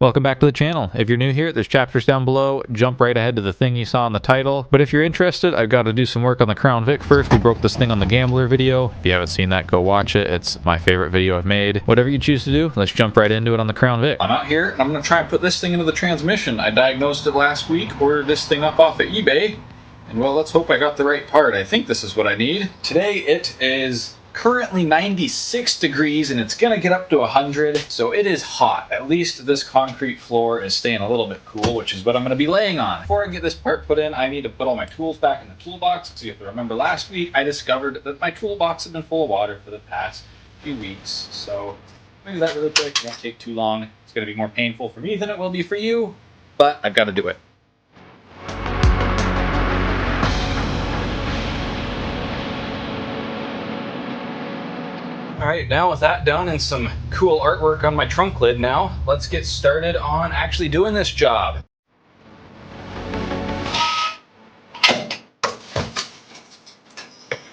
Welcome back to the channel. If you're new here, there's chapters down below. Jump right ahead to the thing you saw in the title. But if you're interested, I've got to do some work on the Crown Vic first. We broke this thing on the Gambler video. If you haven't seen that, go watch it. It's my favorite video I've made. Whatever you choose to do, let's jump right into it on the Crown Vic. I'm out here and I'm going to try and put this thing into the transmission. I diagnosed it last week, ordered this thing up off of eBay. And well, let's hope I got the right part. I think this is what I need. Today it is currently 96 degrees and it's gonna get up to 100, so it is hot. At least this concrete floor is staying a little bit cool, which is what I'm gonna be laying on. Before I get this part put in, I need to put all my tools back in the toolbox. So you have to remember last week I discovered that my toolbox had been full of water for the past few weeks. So maybe that really quick, it won't take too long. It's gonna be more painful for me than it will be for you, but I've got to do it. Alright, now with that done and some cool artwork on my trunk lid now, let's get started on actually doing this job.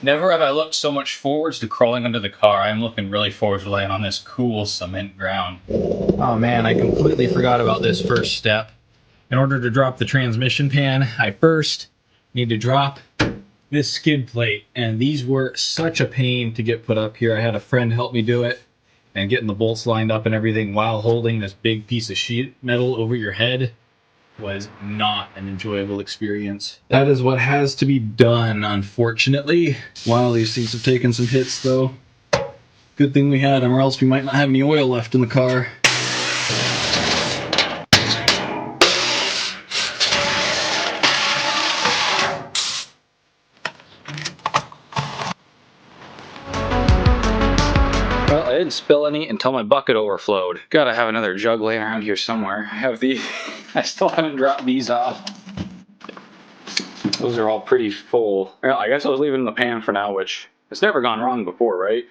Never have I looked so much forwards to crawling under the car. I'm looking really forward to laying on this cool cement ground. Oh man, I completely forgot about this first step. In order to drop the transmission pan, I first need to drop this skid plate, and these were such a pain to get put up here. I had a friend help me do it, and getting the bolts lined up and everything while holding this big piece of sheet metal over your head was not an enjoyable experience. That is what has to be done, unfortunately. Wow, these things have taken some hits though. Good thing we had them, or else we might not have any oil left in the car. I didn't spill any until my bucket overflowed. Gotta have another jug laying around here somewhere. I still haven't dropped these off. Those are all pretty full. Well, I guess I was leaving in the pan for now, which it's never gone wrong before, right?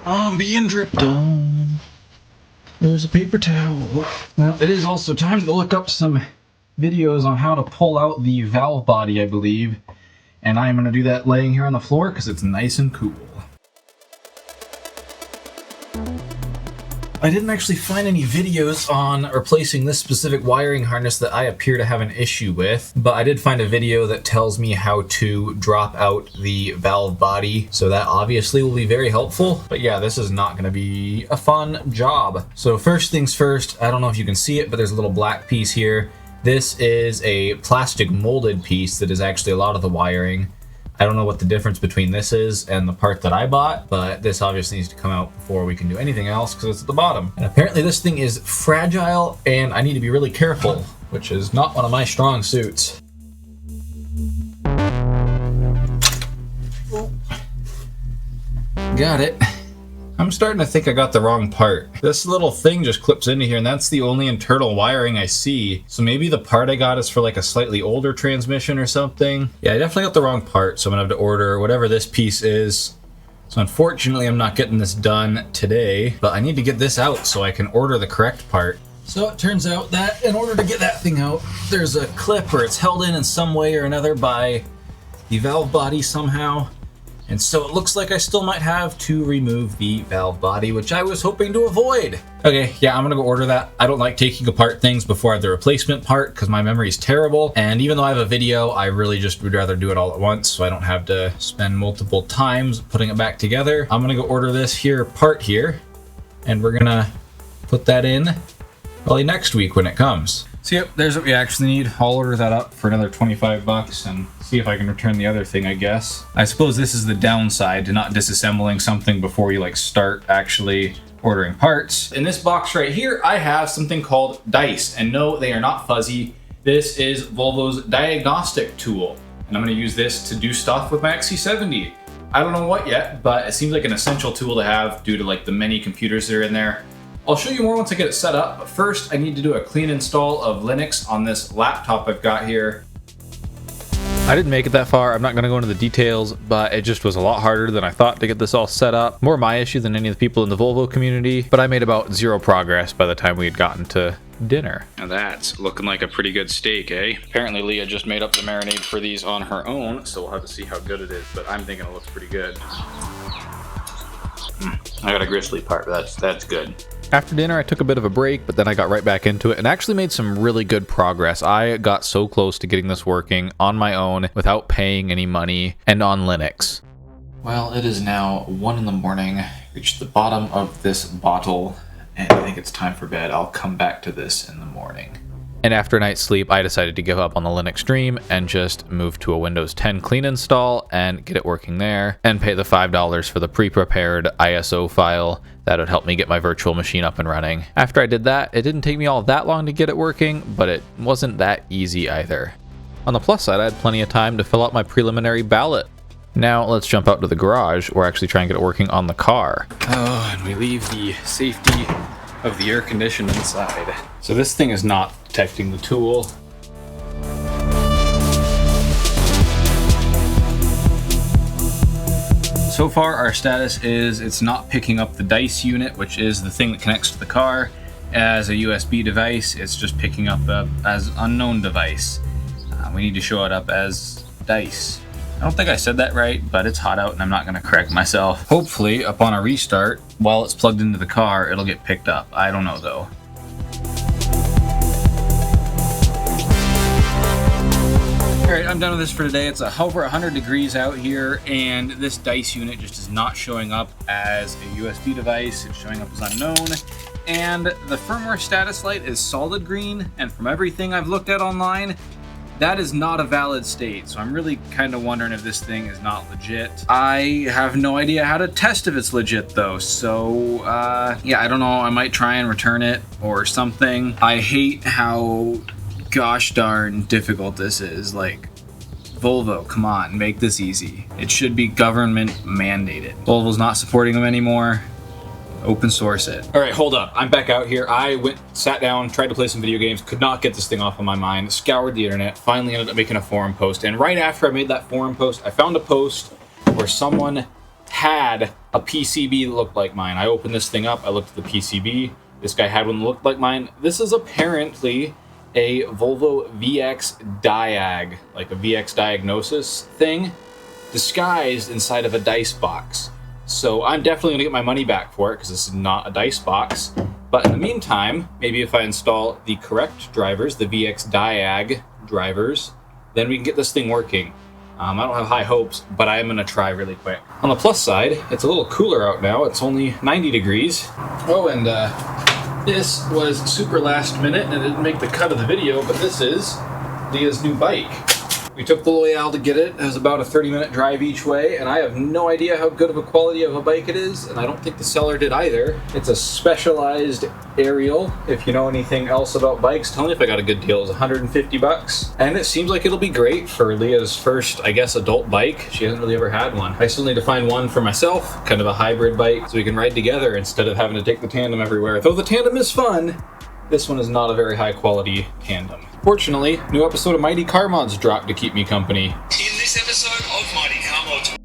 I'm being dripped on. There's a paper towel. Well, it is also time to look up some videos on how to pull out the valve body, I believe. And I'm going to do that laying here on the floor because it's nice and cool. I didn't actually find any videos on replacing this specific wiring harness that I appear to have an issue with, but I did find a video that tells me how to drop out the valve body, so that obviously will be very helpful. But yeah, this is not going to be a fun job. So first things first, I don't know if you can see it, but there's a little black piece here. This is a plastic molded piece that is actually a lot of the wiring. I don't know what the difference between this is and the part that I bought, but this obviously needs to come out before we can do anything else because it's at the bottom. And apparently this thing is fragile and I need to be really careful, which is not one of my strong suits. Got it. I'm starting to think I got the wrong part. This little thing just clips into here and that's the only internal wiring I see. So maybe the part I got is for like a slightly older transmission or something. Yeah, I definitely got the wrong part, so I'm gonna have to order whatever this piece is. So unfortunately I'm not getting this done today, but I need to get this out so I can order the correct part. So it turns out that in order to get that thing out, there's a clip or it's held in some way or another by the valve body somehow. And so it looks like I still might have to remove the valve body, which I was hoping to avoid. Okay, yeah, I'm gonna go order that. I don't like taking apart things before I have the replacement part because my memory is terrible. And even though I have a video, I really just would rather do it all at once so I don't have to spend multiple times putting it back together. I'm gonna go order this here part here, and we're gonna put that in probably next week when it comes. So yep, there's what we actually need. I'll order that up for another 25 bucks and see if I can return the other thing, I guess. I suppose this is the downside to not disassembling something before you like start actually ordering parts. In this box right here, I have something called DiCE, and no, they are not fuzzy. This is Volvo's Diagnostic tool, and I'm gonna use this to do stuff with my XC70. I don't know what yet, but it seems like an essential tool to have due to like the many computers that are in there. I'll show you more once I get it set up, but first I need to do a clean install of Linux on this laptop I've got here. I didn't make it that far. I'm not going to go into the details, but it just was a lot harder than I thought to get this all set up. More my issue than any of the people in the Volvo community, but I made about zero progress by the time we had gotten to dinner. Now that's looking like a pretty good steak, eh? Apparently Leah just made up the marinade for these on her own, so we'll have to see how good it is, but I'm thinking it looks pretty good. I got a gristly part, but that's good. After dinner, I took a bit of a break, but then I got right back into it and actually made some really good progress. I got so close to getting this working on my own without paying any money and on Linux. Well, it is now 1 in the morning. Reached the bottom of this bottle, and I think it's time for bed. I'll come back to this in the morning. And after a night's sleep, I decided to give up on the Linux stream and just move to a Windows 10 clean install and get it working there and pay the $5 for the pre-prepared ISO file that would help me get my virtual machine up and running. After I did that, it didn't take me all that long to get it working, but it wasn't that easy either. On the plus side, I had plenty of time to fill out my preliminary ballot. Now let's jump out to the garage or actually try and get it working on the car. Oh, and we leave the safety of the air conditioner inside. So this thing is not detecting the tool. So far our status is it's not picking up the DiCE unit, which is the thing that connects to the car, as a USB device. It's just picking up as unknown device. We need to show it up as DiCE. I don't think I said that right, but it's hot out and I'm not going to correct myself. Hopefully, upon a restart, while it's plugged into the car, it'll get picked up. I don't know though. Alright, I'm done with this for today. It's over 100 degrees out here, and this DiCE unit just is not showing up as a USB device. It's showing up as unknown. And the firmware status light is solid green, and from everything I've looked at online, that is not a valid state, so I'm really kind of wondering if this thing is not legit. I have no idea how to test if it's legit though, so yeah, I don't know, I might try and return it or something. I hate how gosh darn difficult this is. Like, Volvo, come on, make this easy. It should be government mandated. Volvo's not supporting them anymore. Open source it. All right, hold up. I'm back out here. I sat down, tried to play some video games, could not get this thing off of my mind, scoured the internet, finally ended up making a forum post. And right after I made that forum post, I found a post where someone had a PCB that looked like mine. I opened this thing up, I looked at the PCB. This guy had one that looked like mine. This is apparently a Volvo VX Diag, like a VX Diagnosis thing, disguised inside of a DiCE box. So I'm definitely gonna get my money back for it because this is not a DiCE box. But in the meantime, maybe if I install the correct drivers, the VX Diag drivers, then we can get this thing working. I don't have high hopes, but I am gonna try really quick. On the plus side, it's a little cooler out now. It's only 90 degrees. Oh, and this was super last minute and it didn't make the cut of the video, but this is Leah's new bike. We took the Loyale to get it. It was about a 30-minute drive each way, and I have no idea how good of a quality of a bike it is, and I don't think the seller did either. It's a Specialized Aerial. If you know anything else about bikes, tell me if I got a good deal. It's 150 bucks, and it seems like it'll be great for Leah's first, I guess, adult bike. She hasn't really ever had one. I still need to find one for myself, kind of a hybrid bike, so we can ride together instead of having to take the tandem everywhere. Though the tandem is fun, this one is not a very high quality tandem. Fortunately, new episode of Mighty Car Mods dropped to keep me company. In this episode of Mighty Car Mods.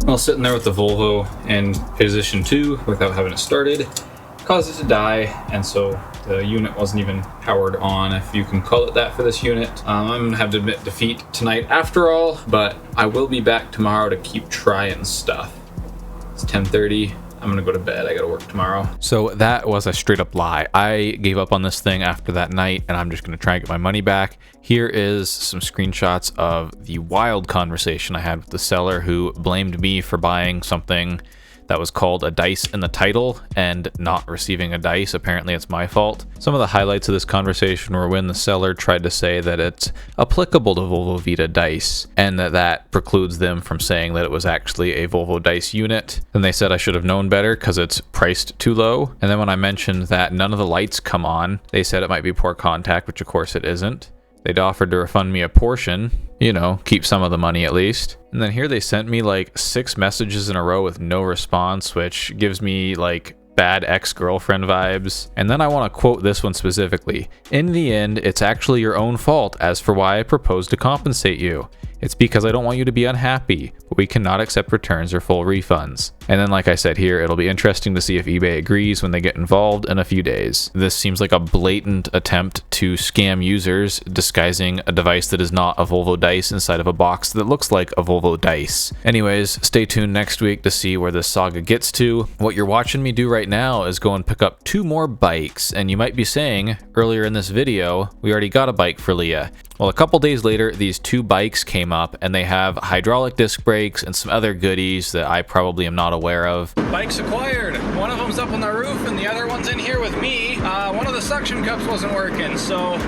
Well, sitting there with the Volvo in position 2 without having it started caused it to die, and so the unit wasn't even powered on, if you can call it that, for this unit. I'm gonna have to admit defeat tonight after all, but I will be back tomorrow to keep trying stuff. It's 10:30. I'm gonna go to bed. I gotta work tomorrow. So that was a straight up lie. I gave up on this thing after that night, and I'm just gonna try and get my money back. Here is some screenshots of the wild conversation I had with the seller, who blamed me for buying something that was called a DiCE in the title and not receiving a DiCE. Apparently it's my fault. Some of the highlights of this conversation were when the seller tried to say that it's applicable to Volvo Vita DiCE and that precludes them from saying that it was actually a Volvo DiCE unit. Then they said I should have known better because it's priced too low. And then when I mentioned that none of the lights come on, they said it might be poor contact, which of course it isn't. They'd offered to refund me a portion, you know, keep some of the money at least. And then here they sent me like 6 messages in a row with no response, which gives me like bad ex-girlfriend vibes. And then I want to quote this one specifically. In the end, it's actually your own fault as for why I propose to compensate you. It's because I don't want you to be unhappy, but we cannot accept returns or full refunds. And then like I said here, it'll be interesting to see if eBay agrees when they get involved in a few days. This seems like a blatant attempt to scam users, disguising a device that is not a Volvo DiCE inside of a box that looks like a Volvo DiCE. Anyways, stay tuned next week to see where this saga gets to. What you're watching me do right now is go and pick up 2 more bikes, and you might be saying, earlier in this video, we already got a bike for Leah. Well, a couple days later, these 2 bikes came up, and they have hydraulic disc brakes and some other goodies that I probably am not aware of. Bikes acquired. One of them's up on the roof and the other one's in here with me. One of the suction cups wasn't working, so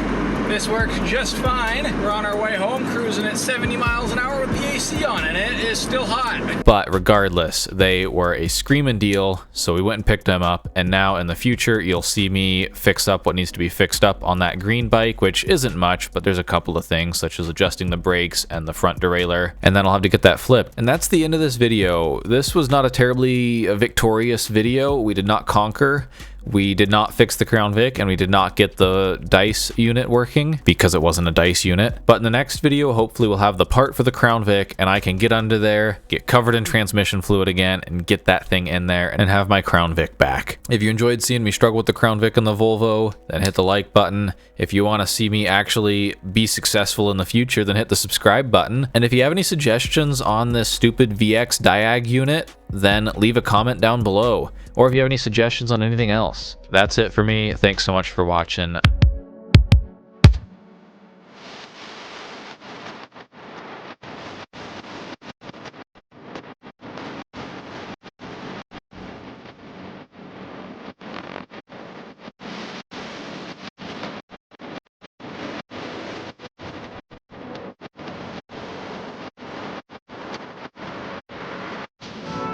this works just fine. We're on our way home, cruising at 70 miles an hour with the AC on, and it is still hot. But regardless, they were a screaming deal, so we went and picked them up, and now in the future, you'll see me fix up what needs to be fixed up on that green bike, which isn't much, but there's a couple of things, such as adjusting the brakes and the front derailleur, and then I'll have to get that flipped. And that's the end of this video. This was not a terribly victorious video. We did not conquer. We did not fix the Crown Vic, and we did not get the DiCE unit working because it wasn't a DiCE unit. But in the next video, hopefully we'll have the part for the Crown Vic, and I can get under there, get covered in transmission fluid again, and get that thing in there and have my Crown Vic back. If you enjoyed seeing me struggle with the Crown Vic and the Volvo, then hit the like button. If you want to see me actually be successful in the future, then hit the subscribe button. And if you have any suggestions on this stupid VX Diag unit, then leave a comment down below. Or if you have any suggestions on anything else. That's it for me. Thanks so much for watching.